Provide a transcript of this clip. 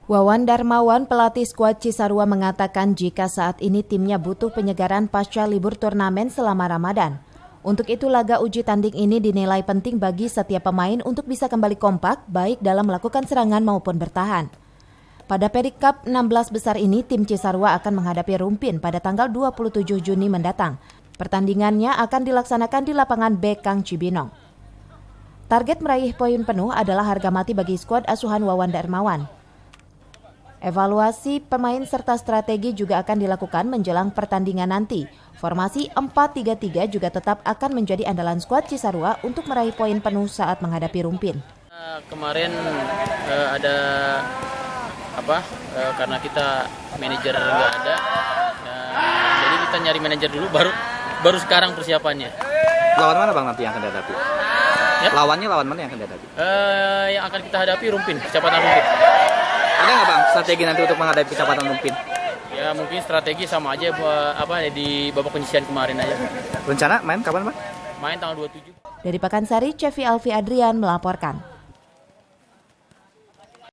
Wawan Darmawan, pelatih skuad Cisarua mengatakan jika saat ini timnya butuh penyegaran pasca libur turnamen selama Ramadan. Untuk itu laga uji tanding ini dinilai penting bagi setiap pemain untuk bisa kembali kompak baik dalam melakukan serangan maupun bertahan. Pada Perikap 16 besar ini, tim Cisarua akan menghadapi Rumpin pada tanggal 27 Juni mendatang. Pertandingannya akan dilaksanakan di lapangan Bekang Cibinong. Target meraih poin penuh adalah harga mati bagi skuad asuhan Wawan Darmawan. Evaluasi pemain serta strategi juga akan dilakukan menjelang pertandingan nanti. Formasi 4-3-3 juga tetap akan menjadi andalan skuad Cisarua untuk meraih poin penuh saat menghadapi Rumpin. Kemarin ada karena kita manajer nggak ada, jadi kita nyari manajer dulu, baru sekarang persiapannya. Lawan mana bang nanti yang akan dihadapi? Ya? Lawannya lawan mana yang akan dihadapi? Yang akan kita hadapi Rumpin, kecepatan Rumpin. Ada nggak bang strategi nanti untuk menghadapi kecepatan Rumpin? Ya mungkin strategi sama aja di babak penyisihan kemarin aja. Rencana main kapan bang? Main tanggal 27. Dari Pakansari, Cevi Alfi Adrian melaporkan.